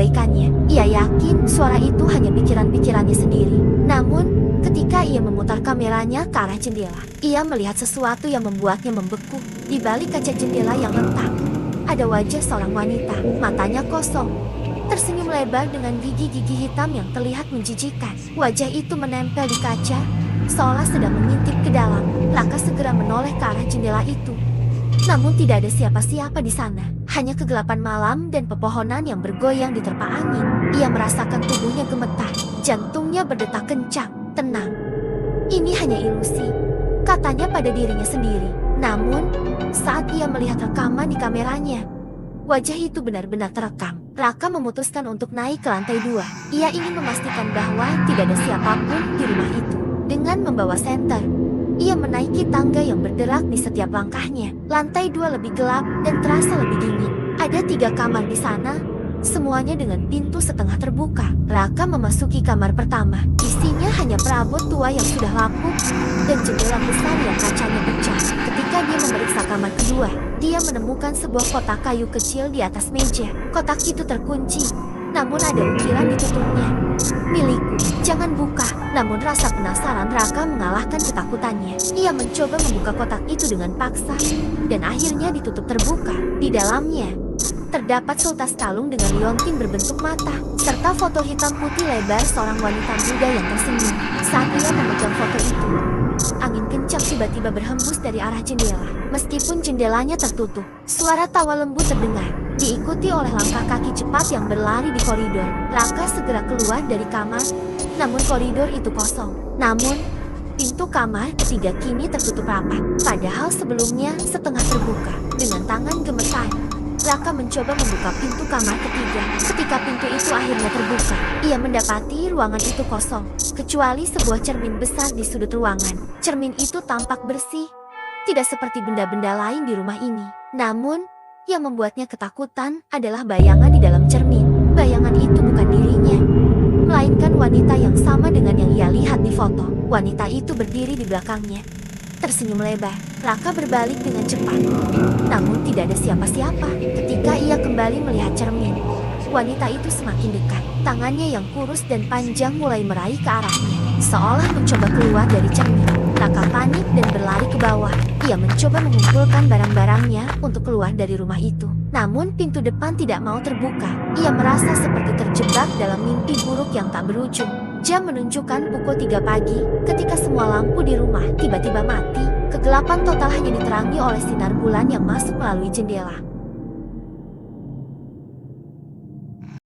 kebaikannya. Ia yakin suara itu hanya pikiran-pikirannya sendiri. Namun, ketika ia memutar kameranya ke arah jendela, ia melihat sesuatu yang membuatnya membeku. Di balik kaca jendela yang retak, ada wajah seorang wanita, matanya kosong, tersenyum lebar dengan gigi-gigi hitam yang terlihat menjijikan. Wajah itu menempel di kaca, seolah sedang mengintip ke dalam. Raka segera menoleh ke arah jendela itu. Namun tidak ada siapa-siapa di sana, hanya kegelapan malam dan pepohonan yang bergoyang diterpa angin. Ia merasakan tubuhnya gemetar, jantungnya berdetak kencang. Tenang, ini hanya ilusi, katanya pada dirinya sendiri. Namun, saat ia melihat rekaman di kameranya, wajah itu benar-benar terekam. Raka memutuskan untuk naik ke lantai 2. Ia ingin memastikan bahwa tidak ada siapapun di rumah itu. Dengan membawa senter, ia menaiki tangga yang berderak di setiap langkahnya. Lantai 2 lebih gelap dan terasa lebih dingin. Ada 3 kamar di sana, semuanya dengan pintu setengah terbuka. Raka memasuki kamar pertama. Isinya hanya perabot tua yang sudah lapuk dan jendela besar yang kacanya pecah. Ketika dia memeriksa kamar kedua, dia menemukan sebuah kotak kayu kecil di atas meja. Kotak itu terkunci, namun ada ukiran di tutupnya. Milikku, jangan buka. Namun rasa penasaran Raka mengalahkan ketakutannya. Ia mencoba membuka kotak itu dengan paksa, dan akhirnya ditutup terbuka. Di dalamnya terdapat seutas kalung dengan liontin berbentuk mata, serta foto hitam putih lebar seorang wanita muda yang tersenyum. Saat ia memegang foto itu, angin kencang tiba-tiba berhembus dari arah jendela. Meskipun jendelanya tertutup, suara tawa lembut terdengar, diikuti oleh langkah kaki cepat yang berlari di koridor. Raka segera keluar dari kamar, namun koridor itu kosong. Namun, pintu kamar ketiga kini tertutup rapat, padahal sebelumnya setengah terbuka. Dengan tangan gemetar, Raka mencoba membuka pintu kamar ketiga. Ketika pintu itu akhirnya terbuka, ia mendapati ruangan itu kosong, kecuali sebuah cermin besar di sudut ruangan. Cermin itu tampak bersih, tidak seperti benda-benda lain di rumah ini. Namun, yang membuatnya ketakutan adalah bayangan di dalam cermin. Bayangan itu bukan dirinya, melainkan wanita yang sama dengan yang ia lihat di foto. Wanita itu berdiri di belakangnya, tersenyum lebar. Raka berbalik dengan cepat, namun tidak ada siapa-siapa. Ketika ia kembali melihat cermin, wanita itu semakin dekat. Tangannya yang kurus dan panjang mulai meraih ke arahnya, seolah mencoba keluar dari cermin. Raka panik dan berlari ke bawah. Ia mencoba mengumpulkan barang-barangnya untuk keluar dari rumah itu. Namun pintu depan tidak mau terbuka. Ia merasa seperti terjebak dalam mimpi buruk yang tak berujung. Jam menunjukkan pukul 3 pagi ketika semua lampu di rumah tiba-tiba mati. Kegelapan total hanya diterangi oleh sinar bulan yang masuk melalui jendela.